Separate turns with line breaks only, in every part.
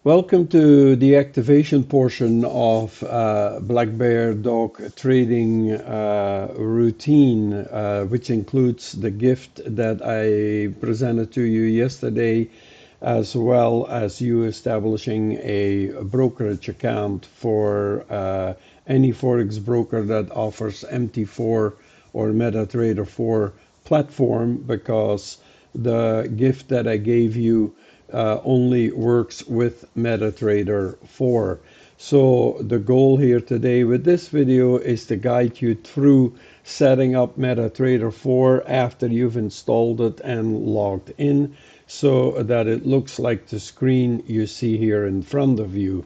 Welcome to the activation portion of Black Bear Dog trading routine, which includes the gift that I presented to you yesterday, as well as you establishing a brokerage account for any Forex broker that offers MT4 or MetaTrader 4 platform, because the gift that I gave you only works with MetaTrader 4. So the goal here today with this video is to guide you through setting up MetaTrader 4 after you've installed it and logged in, so that it looks like the screen you see here in front of you.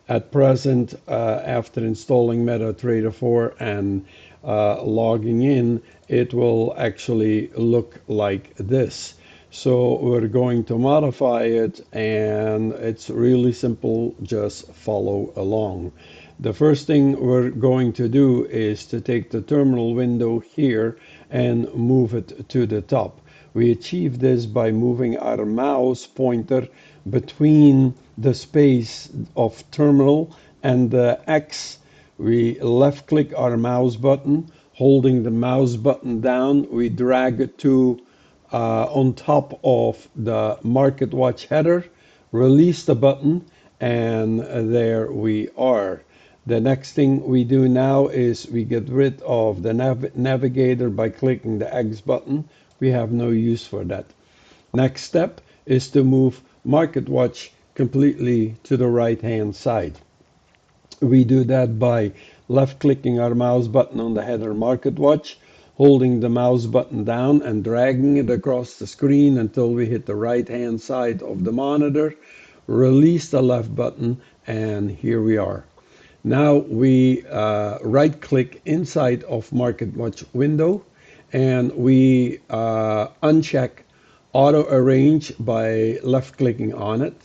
At present, after installing MetaTrader 4 and logging in, it will actually look like this. So we're going to modify it, and it's really simple. Just follow along. The first thing we're going to do is to take the terminal window here and move it to the top. We achieve this by moving our mouse pointer between the space of terminal and the X. We left click our mouse button, holding the mouse button down, we drag it to on top of the Market Watch header, release the button, and there we are. The next thing we do now is we get rid of the navigator by clicking the X button. We have no use for that. Next step is to move Market Watch completely to the right hand side. We do that by left clicking our mouse button on the header Market Watch, holding the mouse button down and dragging it across the screen until we hit the right hand side of the monitor, release the left button, and here we are. Now we right click inside of Market Watch window, and we uncheck auto arrange by left clicking on it.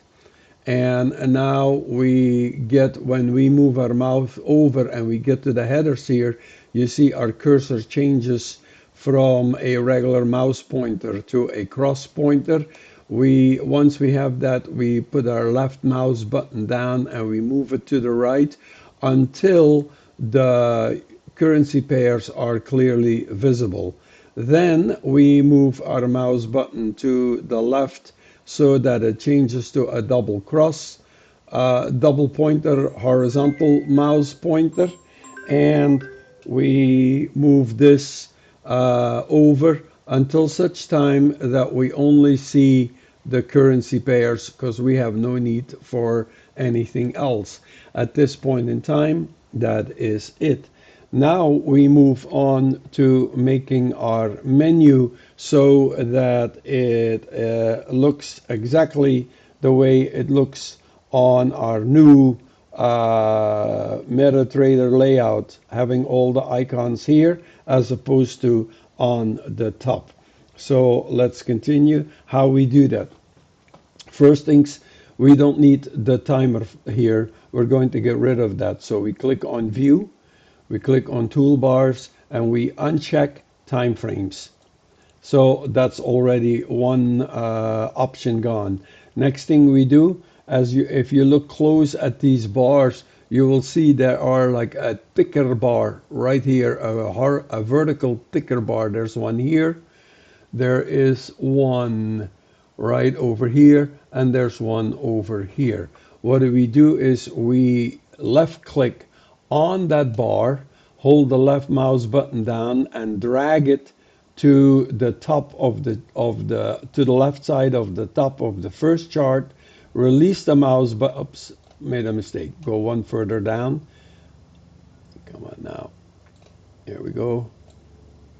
And now we get, when we move our mouse over and we get to the headers here, you see our cursor changes from a regular mouse pointer to a cross pointer. Once we have that, we put our left mouse button down and we move it to the right until the currency pairs are clearly visible. Then we move our mouse button to the left so that it changes to a double cross, double pointer, horizontal mouse pointer, and we move this over until such time that we only see the currency pairs, because we have no need for anything else. At this point in time, that is it. Now we move on to making our menu so that it looks exactly the way it looks on our new MetaTrader layout, having all the icons here as opposed to on the top. So let's continue how we do that. First things, we don't need the timer here. We're going to get rid of that. So we click on View. We click on toolbars and we uncheck time frames. So that's already one option gone. Next thing we do, if you look close at these bars, you will see there are like a ticker bar right here, a vertical ticker bar. There's one here, there is one right over here, and there's one over here. What we do is we left click on that bar, hold the left mouse button down and drag it to the top of the to the left side of the top of the first chart, release the mouse button. Oops, made a mistake. Go one further down. Come on now. Here we go.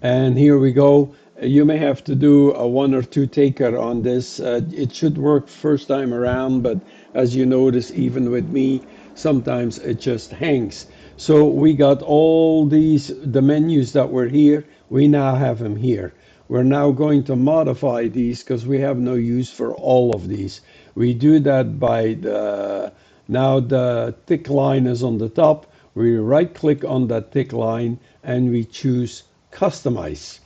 And here we go. You may have to do a one or two taker on this. It should work first time around, but as you notice, even with me, sometimes it just hangs. So we got all the menus that were here, we now have them here. We're now going to modify these because we have no use for all of these. We do that by now the tick line is on the top. We right click on that tick line and we choose Customize.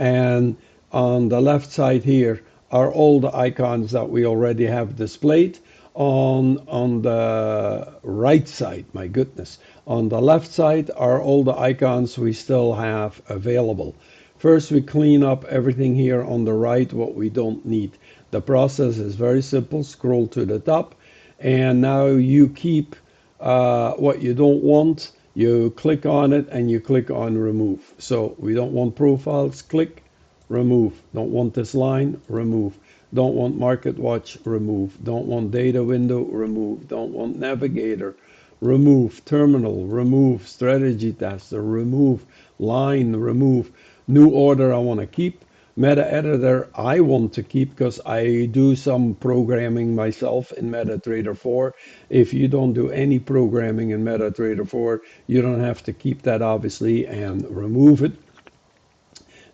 And on the left side here are all the icons that we already have displayed. on the right side. My goodness. On the left side are all the icons we still have available. First, we clean up everything here on the right, what we don't need. The process is very simple. Scroll to the top, and now you keep what you don't want. You click on it and you click on remove. So we don't want profiles, click, remove. Don't want this line, remove. Don't want market watch, remove. Don't want data window, remove. Don't want navigator, remove. Terminal, remove. Strategy tester, remove. Line, remove. New order I want to keep. Meta editor I want to keep because I do some programming myself in MetaTrader 4. If you don't do any programming in MetaTrader 4, you don't have to keep that obviously and remove it.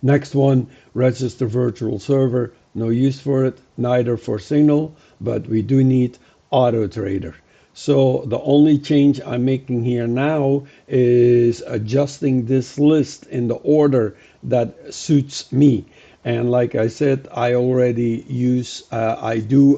Next one, register virtual server. No use for it, neither for Signal, but we do need AutoTrader. So the only change I'm making here now is adjusting this list in the order that suits me. And like I said, I do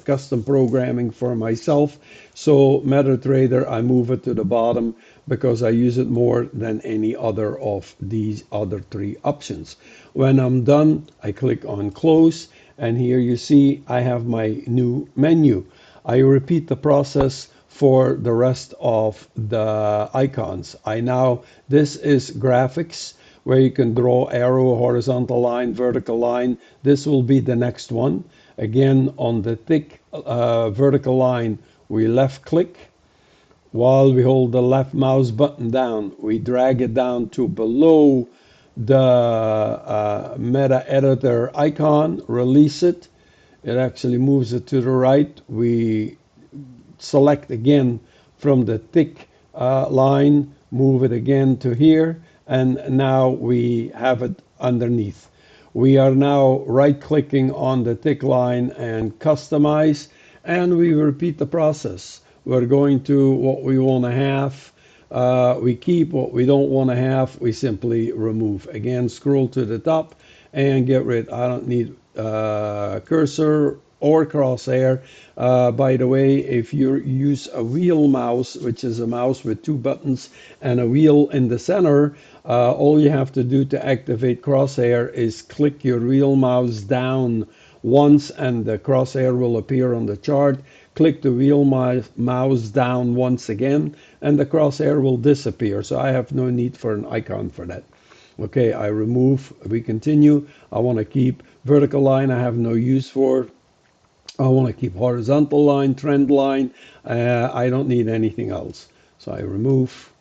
custom programming for myself. So MetaTrader, I move it to the bottom because I use it more than any other of these other three options. When I'm done, I click on close, and here you see I have my new menu. I repeat the process for the rest of the icons. This is graphics where you can draw arrow, horizontal line, vertical line. This will be the next one. Again, on the thick vertical line, we left click. While we hold the left mouse button down, we drag it down to below the meta editor icon, release it. It actually moves it to the right. We select again from the thick line, move it again to here, and now we have it underneath. We are now right clicking on the thick line and customize, and we repeat the process. We're going to what we want to have. We keep what we don't want to have. We simply remove. Again, scroll to the top and get rid. I don't need cursor or crosshair. By the way, if you use a wheel mouse, which is a mouse with two buttons and a wheel in the center, all you have to do to activate crosshair is click your wheel mouse down once and the crosshair will appear on the chart. Click the wheel mouse down once again and the crosshair will disappear. So I have no need for an icon for that. Okay, I remove, we continue. I want to keep vertical line, I have no use for. I want to keep horizontal line, trend line. I don't need anything else. So I remove,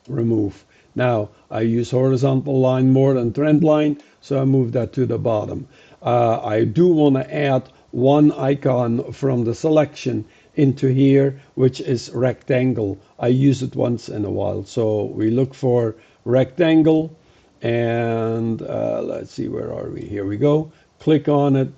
remove. Now I use horizontal line more than trend line, so I move that to the bottom. I do want to add one icon from the selection into here, which is rectangle. I use it once in a while. So we look for rectangle and let's see, where are we? Here we go. Click on it,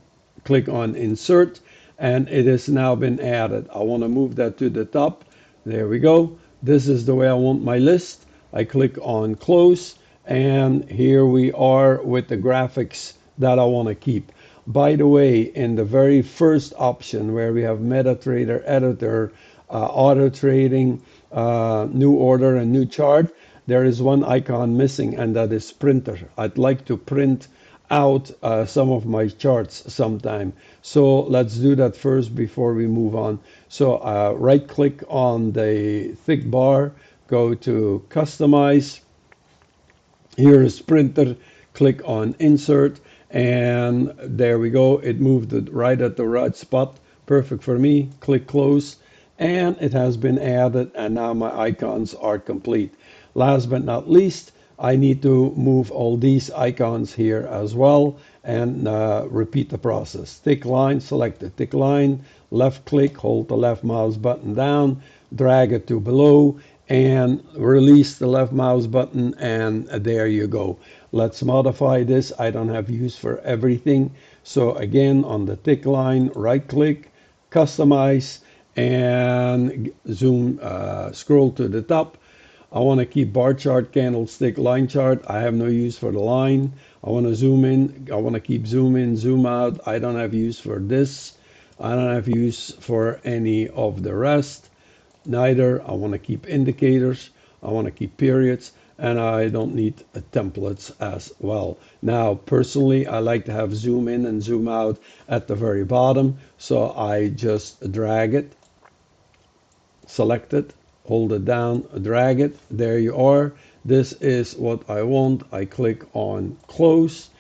click on insert, and it has now been added. I want to move that to the top. There we go. This is the way I want my list. I click on close, and here we are with the graphics that I want to keep. By the way, in the very first option where we have MetaTrader editor, auto trading, new order and new chart, there is one icon missing, and that is printer. I'd like to print out some of my charts sometime. So let's do that first before we move on. So right click on the thick bar, go to customize. Here is printer, click on insert, and there we go. It moved it right at the right spot. Perfect for me. Click close, and it has been added, and now my icons are complete. Last but not least, I need to move all these icons here as well and repeat the process. Thick line, select the thick line, left click, hold the left mouse button down, drag it to below, and release the left mouse button, and there you go. Let's modify this. I don't have use for everything. So again, on the thick line, right click, customize, and zoom, scroll to the top. I want to keep bar chart, candlestick, line chart. I have no use for the line. I want to zoom in. I want to keep zoom in, zoom out. I don't have use for this. I don't have use for any of the rest. Neither. I want to keep indicators. I want to keep periods. And I don't need templates as well. Now, personally, I like to have zoom in and zoom out at the very bottom. So I just drag it, select it, hold it down, drag it. There you are. This is what I want. I click on close,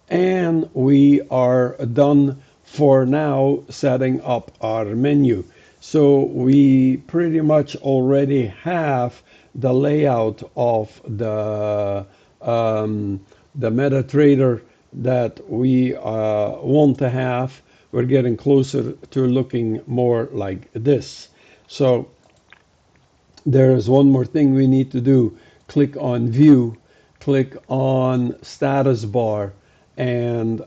and we are done for now setting up our menu. So we pretty much already have the layout of the MetaTrader that we want to have. We're getting closer to looking more like this. So there's one more thing we need to do. Click on view, click on status bar, and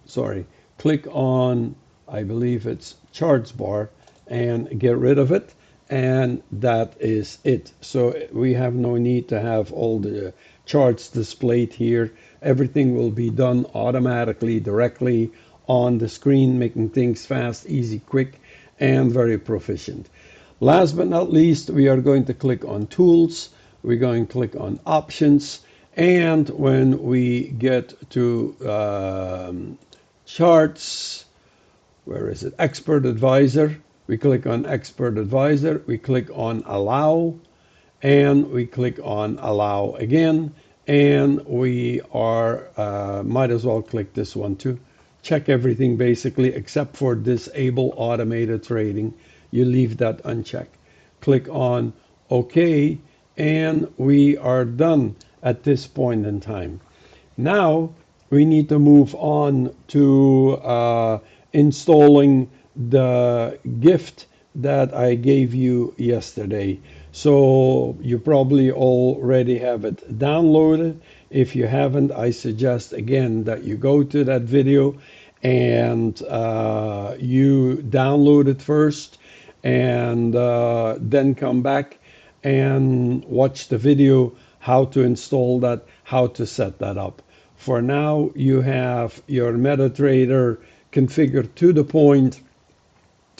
sorry, click on, I believe it's charts bar, and get rid of it. And that is it. So we have no need to have all the charts displayed here. Everything will be done automatically, directly on the screen, making things fast, easy, quick, and very proficient. Last but not least, we are going to click on Tools. We're going to click on Options. And when we get to Charts, where is it? Expert Advisor. We click on Expert Advisor. We click on Allow. And we click on Allow again. And we are, might as well click this one too. Check everything basically except for Disable Automated Trading. You leave that unchecked. Click on OK, and we are done at this point in time. Now we need to move on to installing the gift that I gave you yesterday. So you probably already have it downloaded. If you haven't, I suggest again that you go to that video and you download it first, and then come back and watch the video how to install that, how to set that up. For now, you have your MetaTrader configured to the point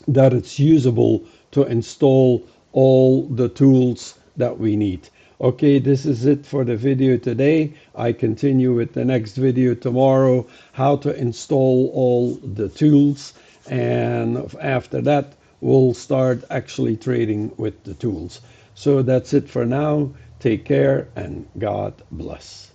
that it's usable to install all the tools that we need. Okay, this is it for the video today. I continue with the next video tomorrow, how to install all the tools. And after that, we'll start actually trading with the tools. So that's it for now. Take care and God bless.